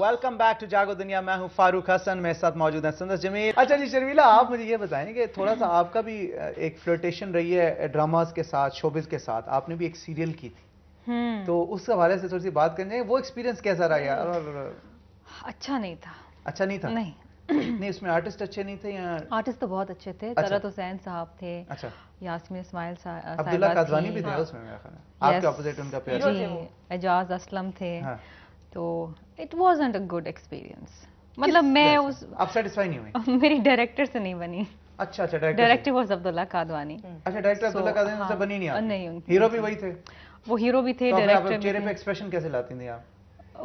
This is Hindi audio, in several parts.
वेलकम बैक टू जागो दुनिया। मैं हूं फारूक हसन, मेरे साथ मौजूद है सुंदर जमील। अच्छा जी शर्मिला, आप मुझे ये बताएं कि थोड़ा सा आपका भी एक फ्लर्टेशन रही है ड्रामास के साथ, शोबिज के साथ। आपने भी एक सीरियल की थी, तो उस हवाले से थोड़ी सी बात करनी है। वो एक्सपीरियंस कैसा रहा यार? अच्छा नहीं था। अच्छा नहीं था? नहीं नहीं, उसमें आर्टिस्ट अच्छे नहीं थे या? आर्टिस्ट तो बहुत अच्छे थे। अच्छा। तरत हुसैन साहब थे। अच्छा। यास्मीन इस्माइल अब्दुल्ला कादवानी भी थे हाँ। उसमें मेरा ख्याल है। आपके ऑपोजिट उनका पेयर जी, एजाज असलम थे। हाँ। तो it wasn't a good experience. मतलब मैं उस आप सेटिस्फाई नहीं हुई? मेरी डायरेक्टर से नहीं बनी। अच्छा अच्छा, डायरेक्टर वाज अब्दुल्ला कादवानी। अच्छा, डायरेक्टर अब्दुल्ला कादवानी से हाँ, बनी नहीं आप? नहीं, हीरो भी वही थे? वो हीरो भी थे, तो डायरेक्टर आप चेहरे पे एक्सप्रेशन कैसे लाती थी आप?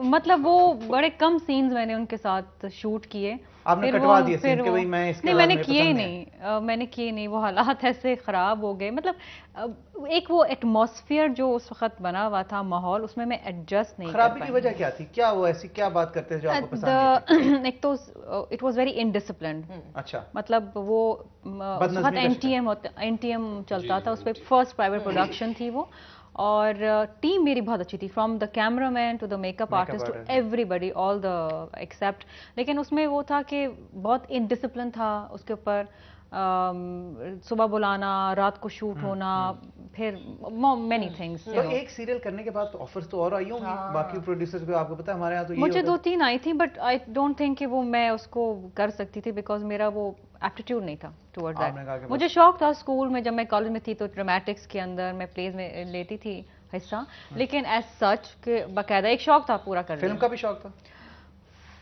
मतलब वो बड़े कम सीन्स मैंने उनके साथ शूट किए। आपने कटवा दिए सीन कि भाई मैं इसके नहीं, बाद मैंने मुझे किए ही पसंद नहीं। मैंने किए नहीं। वो हालात ऐसे ख़राब हो गए। मतलब एक वो एटमॉस्फेयर जो उस वक्त बना हुआ था, माहौल, उसमें मैं एडजस्ट नहीं कर खराबी पाई। की वजह क्या थी? क्या वो ऐसी क्या बात करते थे जो आपको पसंद नहीं थी? एक तो इट वाज वेरी इनडिसिप्लिन्ड। अच्छा। मतलब वो उस वक्त एनटीएम चलता था, उस पर फर्स्ट प्राइवेट प्रोडक्शन थी वो। और टीम मेरी बहुत अच्छी थी, from the cameraman to the makeup artist to everybody, all the except. लेकिन उसमें वो था कि बहुत इनडिसिप्लिन था उसके ऊपर। सुबह बुलाना, रात को शूट होना, फिर मेनी थिंग्स। तो एक सीरियल करने के बाद तो ऑफर्स तो और आई होंगी बाकी प्रोड्यूसर्स को। आपको पता है हमारे यहाँ तो मुझे 2-3 आई थी, बट आई डोंट थिंक कि वो मैं उसको कर सकती थी, बिकॉज मेरा वो एप्टीट्यूड नहीं था टुवर्ड्स दैट। मुझे शौक था स्कूल में, जब मैं कॉलेज में थी तो ड्रामेटिक्स के अंदर मैं प्लेज में लेती थी हिस्सा, लेकिन एज सच के बाकायदा एक शौक था पूरा करने। फिल्म का भी शौक था?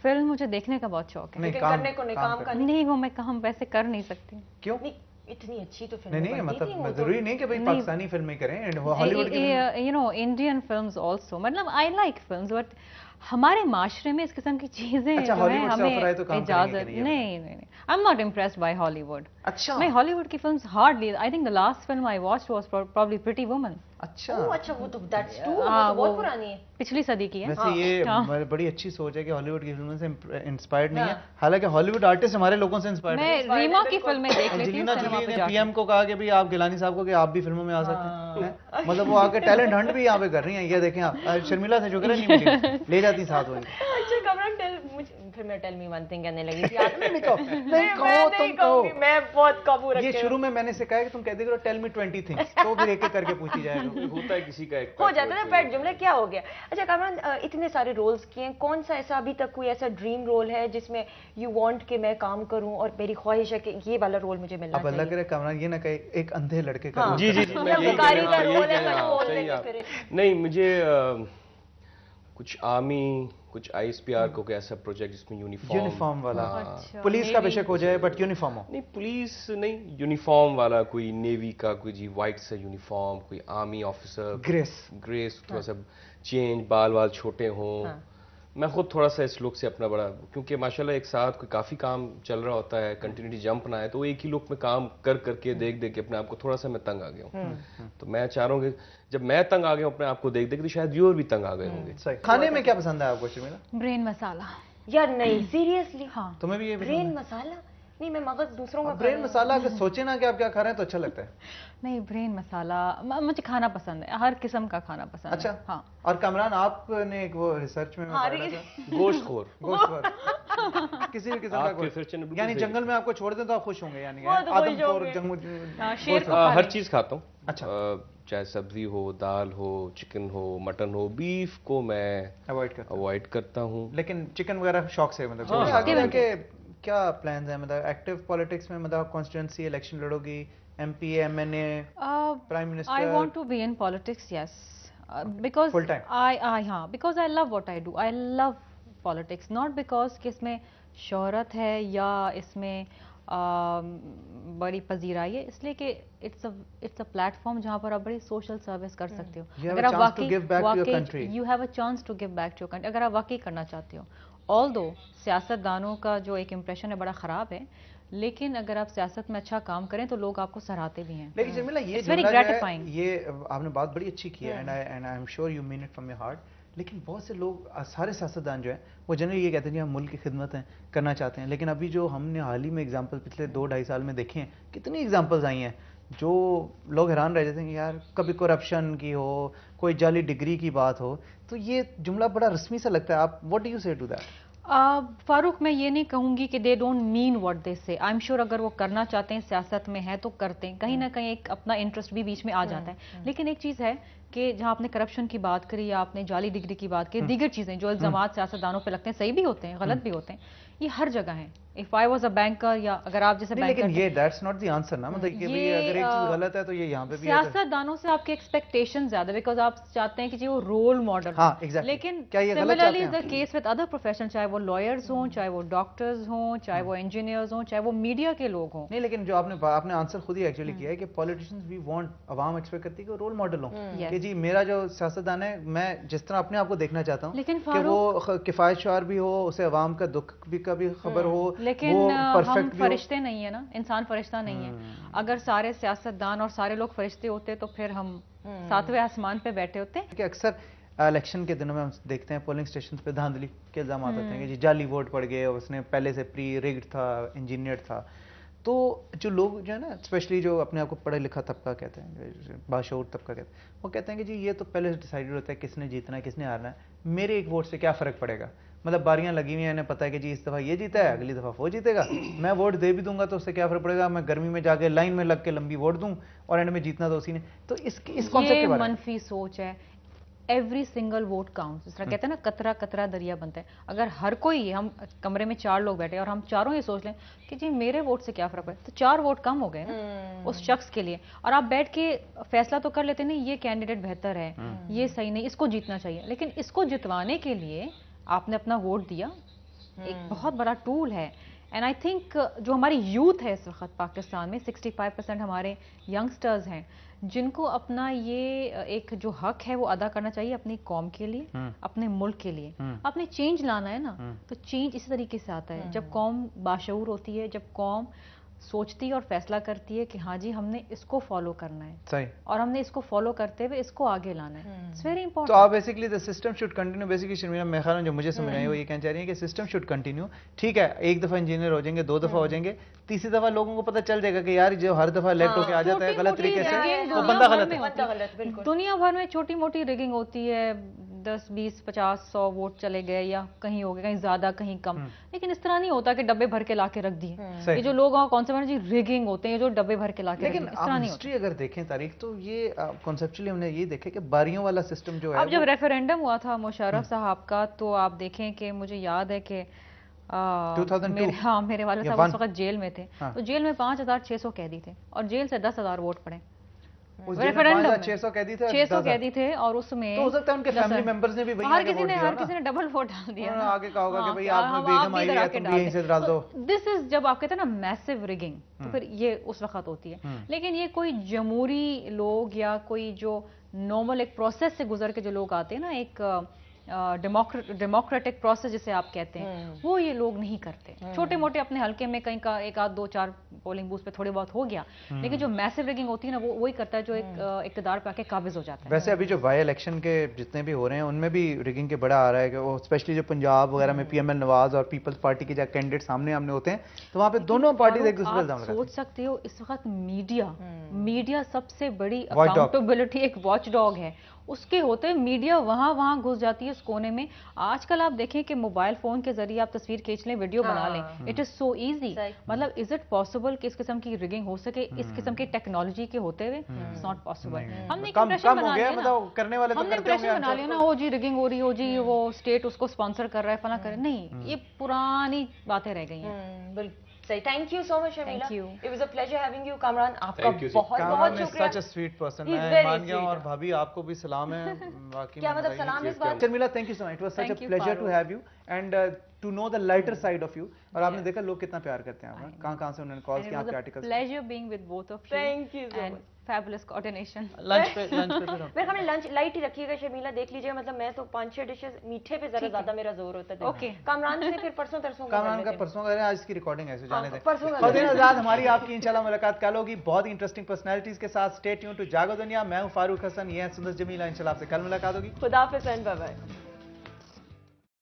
फिल्म मुझे देखने का बहुत शौक है, लेकिन करने को नहीं, काम का नहीं। वो मैं काम वैसे कर नहीं सकती। क्यों? इतनी अच्छी तो फिल्म नहीं, मतलब जरूरी नहीं कि भाई पाकिस्तानी फिल्में करें, हॉलीवुड की you know Indian films also. मतलब आई लाइक फिल्म्स, बट हमारे माशरे में इस किस्म की चीजें अच्छा, जो है हमें तो इजाजत नहीं। I am not impressed by Hollywood. अच्छा। मैं हॉलीवुड की films hardly, I think the last film I watched was probably pretty woman. अच्छा। अच्छा, वो तो दैट्स टू बहुत पुरानी है, पिछली सदी की है। वैसे ये बड़ी अच्छी सोच है कि हॉलीवुड की फिल्मों से इंस्पायर्ड नहीं है। हालांकि हॉलीवुड आर्टिस्ट हमारे लोगों से इंस्पायर्ड है। मैं रीमा की फिल्में देख लेती हूं। एंजेलिना जोली ने पीएम को कहा कि भाई आप गिलानी साहब को कि आप भी फिल्मों में आ सकते हैं। मतलब वो आके टैलेंट हंट भी यहाँ पे कर रही हैं। ये देखें आप, शर्मिला से शुक्र है नहीं मिली, ले जाती साथ वही। अच्छा कमरान, फिर मैं टेल मी वन थिंग कहने लगी थी। नहीं कहो, तुम कहो। मैं बहुत काबू रखती हूं। ये शुरू में मैंने सिखाया कि तुम कहते करो टेल मी 20 थिंग्स, तो फिर एक एक करके पूछी जाएगा। होता है किसी का एक हो जाता है ना पेट जुमले। क्या हो गया? अच्छा कमरान, इतने सारे रोल्स किए, कौन सा ऐसा अभी तक कोई ऐसा ड्रीम रोल है जिसमें यू वांट कि मैं काम करूं और मेरी ख्वाहिश है कि ये वाला रोल मुझे मिलना चाहिए? अब अल्लाह करे कमरान ये ना कहे एक अंधे लड़के का रोल। जी नहीं, मुझे कुछ आर्मी, कुछ आईएसपीआर को ऐसा प्रोजेक्ट जिसमें यूनिफॉर्म वाला। पुलिस का बेशक हो जाए बट यूनिफॉर्म हो। नहीं, पुलिस नहीं, यूनिफॉर्म वाला, कोई नेवी का कोई जी वाइट सा यूनिफॉर्म, कोई आर्मी ऑफिसर, ग्रेस थोड़ा सा चेंज, बाल छोटे हों। मैं खुद थोड़ा सा इस लुक से अपना बड़ा, क्योंकि माशाल्लाह एक साथ कोई काफ़ी काम चल रहा होता है, कंटिन्यूटी जंप ना है, तो एक ही लुक में काम करके देख के अपने आप को थोड़ा सा मैं तंग आ गया हूँ। तो मैं चाह रहा हूँ कि जब मैं तंग आ गया हूँ अपने आप को देख तो शायद व्यूअर भी तंग आ गए होंगे। खाने में क्या पसंद है आपको शर्मिला? ब्रेन मसाला। यार नहीं, सीरियसली? हाँ, तुम्हें भी ये ब्रेन मसाला? नहीं, मैं मगज दूसरों का ब्रेन मसाला अगर सोचे ना कि आप क्या खा रहे हैं तो अच्छा लगता है। नहीं, ब्रेन मसाला मुझे खाना पसंद है, हर किस्म का खाना पसंद है। अच्छा। हाँ। और कमरान आपने एक वो रिसर्च में गोश्तखोर किसी भी किस्म का, यानी जंगल में आपको छोड़ दें तो आप खुश होंगे, यानी आदमखोर हर चीज खाता हूँ। अच्छा, चाहे सब्जी हो, दाल हो, चिकन हो, मटन हो, बीफ को मैं अवॉइड करता हूँ। लेकिन चिकन वगैरह शौक से, मतलब आगे जाके क्या प्लान्स हैं? मतलब एक्टिव पॉलिटिक्स में, मतलब कॉन्स्टिट्यूएंसी इलेक्शन लड़ोगी, MP, MNA, prime minister? I want to be in politics, yes, because because I love what I do. I love politics, not because कि इसमें शोहरत है या इसमें बड़ी पजीराई है, इसलिए कि इट्स अ प्लेटफॉर्म जहाँ पर आप बड़ी सोशल सर्विस कर सकते हो। अगर आप वाकई you have a chance to give back to your country, अगर आप वाकई करना चाहते हो। ऑल्दो सियासतदानों का जो एक इम्प्रेशन है बड़ा ख़राब है, लेकिन अगर आप सियासत में अच्छा काम करें तो लोग आपको सराहते भी हैं। लेकिन जमीला ये वेरी ग्रेटिफाइंग, ये आपने बात बड़ी अच्छी की है, and I am sure you mean it from your heart. लेकिन बहुत से लोग, सारे सियासतदान जो है वो जनरली ये कहते हैं कि हम मुल्क की खिदमत करना चाहते हैं। लेकिन अभी जो हमने हाल ही में एग्जाम्पल पिछले 2-2.5 साल में देखे हैं, कितनी एग्जाम्पल्स आई हैं जो लोग हैरान रह जाते हैं कि यार कभी करप्शन की हो, कोई जाली डिग्री की बात हो, तो ये जुमला बड़ा रस्मी सा लगता है। आप what do you say to that? Farooq, मैं ये नहीं कहूंगी कि they don't mean what they say. I am sure अगर वो करना चाहते हैं, सियासत में है तो करते हैं, कहीं ना कहीं एक अपना इंटरेस्ट भी बीच में आ जाता है। लेकिन एक चीज है कि जहां आपने करप्शन की बात करी या आपने जाली डिग्री की बात की, दीगर चीजें जो इल्जामात सियासतदानों पे लगते हैं, सही भी होते हैं, गलत भी होते हैं, ये हर जगह है। If I was a banker, या अगर आप जैसे बैंकर, लेकिन ये दैट्स नॉट द आंसर ना, मतलब कि भाई अगर एक चीज गलत है तो ये यहाँ पे भी सियासतदानों से आपके एक्सपेक्टेशन ज्यादा, बिकॉज आप चाहते हैं कि जी वो रोल मॉडल। हाँ, exactly. लेकिन क्या ये गलत similarly is the case with other profession, चाहे वो लॉयर्स हों, चाहे वो डॉक्टर्स हों, चाहे वो इंजीनियर्स हों, चाहे वो मीडिया के लोग हों। नहीं, लेकिन जो आपने आंसर खुद ही एक्चुअली किया है कि politicians we want, Awam expect करती है कि रोल मॉडल हो, कि जी मेरा जो सियासतदान है, मैं जिस तरह अपने आप को देखना चाहता हूँ कि वो किफायतशार भी हो, उसे अवाम का दुख भी का भी खबर हो, लेकिन हम फरिश्ते नहीं है ना, इंसान फरिश्ता नहीं है। अगर सारे सियासतदान और सारे लोग फरिश्ते होते तो फिर हम सातवें आसमान पे बैठे होते। कि अक्सर इलेक्शन के दिनों में हम देखते हैं पोलिंग स्टेशन पे धांधली के इल्जाम आते हैं कि जी जाली वोट पड़ गए और उसने पहले से प्री रिग्ड था, इंजीनियर था। तो जो लोग जो है ना, स्पेशली जो अपने आप को पढ़ा लिखा तबका कहते हैं, बाशऊर तबका कहते हैं, वो कहते हैं कि जी ये तो पहले से डिसाइडेड होता है किसने जीतना है किसने हारना है, मेरे एक वोट से क्या फ़र्क पड़ेगा। मतलब बारियां लगी हुई हैं, इन्हें पता है कि जी इस दफ़ा ये जीता है, अगली दफ़ा वो जीतेगा, मैं वोट दे भी दूंगा तो उससे क्या फ़र्क पड़ेगा, मैं गर्मी में जाके लाइन में लग के लंबी वोट दूं और एंड में जीतना तो उसी ने। तो इस कॉन्सेप्ट के बारे में मनफी सोच है। एवरी सिंगल वोट काउंट्स, जिस तरह कहते हैं ना, कतरा कतरा दरिया बनता है। अगर हर कोई, हम कमरे में 4 लोग बैठे और हम चारों ये सोच लें कि जी मेरे वोट से क्या फर्क पड़े, तो 4 वोट कम हो गए ना उस शख्स के लिए। और आप बैठ के फैसला तो कर लेते नहीं, ये कैंडिडेट बेहतर है, ये सही नहीं, इसको जीतना चाहिए। लेकिन इसको जितवाने के लिए आपने अपना वोट दिया, एक बहुत बड़ा टूल है। एंड आई थिंक जो हमारी यूथ है इस वक्त पाकिस्तान में, 65% हमारे यंगस्टर्स हैं जिनको अपना ये एक जो हक है वो अदा करना चाहिए अपनी कौम के लिए, अपने मुल्क के लिए। आपने चेंज लाना है ना, तो चेंज इसी तरीके से आता है जब कौम बाशऊर होती है, जब कौम सोचती है और फैसला करती है कि हाँ जी हमने इसको फॉलो करना है, सही, और हमने इसको फॉलो करते हुए इसको आगे लाना है। It's very important. तो आप basically the system should continue. Basically Sharmila, मेरे ख्याल में जो मुझे समझ आई है वो ये कहना चाह रही है कि सिस्टम शुड कंटिन्यू। ठीक है, एक दफा इंजीनियर हो जाएंगे, 2 दफा हो जाएंगे, तीसरी दफा लोगों को पता चल जाएगा कि यार जो हर दफा इलेक्ट होके आ जाता है गलत तरीके से, वो बंदा गलत है। दुनिया भर में छोटी मोटी रिगिंग होती है, 10, 20, 50, 100 वोट चले गए या कहीं हो गए, कहीं ज्यादा कहीं कम। लेकिन इस तरह नहीं होता कि डब्बे भर के लाके रख दिए। ये जो लोग कौन से जी रिगिंग होते हैं, जो डब्बे भर के लाके, लेकिन इस तरह नहीं होता। अगर देखें तारीख तो ये कॉन्सेप्चुअली हमने ये देखे कि बारियों वाला सिस्टम जो है, अब जब रेफरेंडम हुआ था मुशर्रफ साहब का, तो आप देखें कि मुझे याद है कि 2002 मेरे वाले साहब उस वक्त जेल में थे। तो जेल में 5600 कैदी थे और जेल से 10,000 वोट पड़े। रेफरेंडम 600 कैदी थे और उसमें तो हो सकता है उनके फैमिली मेंबर्स ने भी हर किसी ने डबल वोट डाल दिया। आगे कहा होगा कि भाई आप बेगम आई है, तुम भी यहीं से डाल दो। दिस इज जब आप कहते हैं ना मैसिव रिगिंग, तो फिर ये उस वक्त होती है। लेकिन ये कोई जमहूरी लोग या कोई जो नॉर्मल एक प्रोसेस से गुजर के जो लोग आते हैं ना, एक डेमोक्रेटिक प्रोसेस जिसे आप कहते हैं, वो ये लोग नहीं करते। छोटे मोटे अपने हल्के में कहीं का 1 आध 2 4 पोलिंग बूथ पे थोड़ी बहुत हो गया, लेकिन जो मैसिव रिगिंग होती है ना, वो वही करता है जो एक इक़्तिदार पे आके काबिज हो जाता है। वैसे अभी जो बाई इलेक्शन के जितने भी हो रहे हैं उनमें भी रिगिंग के बड़ा आ रहा है कि वो स्पेशली जो पंजाब वगैरह में पीएमएल नवाज और पीपल्स पार्टी के जो कैंडिडेट सामने हमने होते हैं, तो वहाँ पे दोनों पार्टी एक दूसरे पर सोच सकते हो इस वक्त मीडिया सबसे बड़ी अकाउंटेबिलिटी, एक वॉच डॉग है। उसके होते मीडिया वहां घुस जाती है उस कोने में। आजकल आप देखें कि मोबाइल फोन के जरिए आप तस्वीर खींच लें, वीडियो बना लें, इट इज सो इजी। मतलब इज इट पॉसिबल कि इस किस्म की रिगिंग हो सके इस किस्म की टेक्नोलॉजी के होते हुए? It's not possible. हमने इंप्रेशन बना लिया ना, करने वाले हमने इंप्रेशन बना लिया ना, हो जी रिगिंग हो रही हो जी, वो स्टेट उसको स्पॉन्सर कर रहा है, फला करे। नहीं, ये पुरानी बातें रह गई हैं। सही, thank you so much Sharmila, it was a pleasure having you. Kamran, आपका बहुत शुक्रिया। सच अ स्वीट पर्सन, मैं मान गया। और भाभी आपको भी सलाम है। वाकई क्या मतलब सलाम इस बात? Sharmila, thank you so much, it was such a pleasure to have you and to know the lighter side of you. और आपने देखा लोग कितना प्यार करते हैं, कहां से उन्होंने कॉल्स किया, आपके articles. Pleasure being with both of you. Thank you so much. Fabulous coordination. Lunch पे फिर हमने लंच लाइट ही रखिएगा शर्मिला, देख लीजिएगा। मतलब मैं तो 5-6 डिशेस मीठे पे जरा ज्यादा मेरा जोर होता है। ओके, कामरान से फिर परसों तरसों कामरान का परसों करें, आज इसकी रिकॉर्डिंग है, जाने दें। परसों आजाद हमारी आपकी इंशाल्लाह मुलाकात कल होगी बहुत इंटरेस्टिंग पर्सनालिटीज के साथ। स्टे ट्यून टू जागो दुनिया। मैं हूं फारूक हसन, ये है सुंदर जमीला। इंशाल्लाह आपसे कल मुलाकात होगी। खुदा हाफिज़ एंड बाय बाय।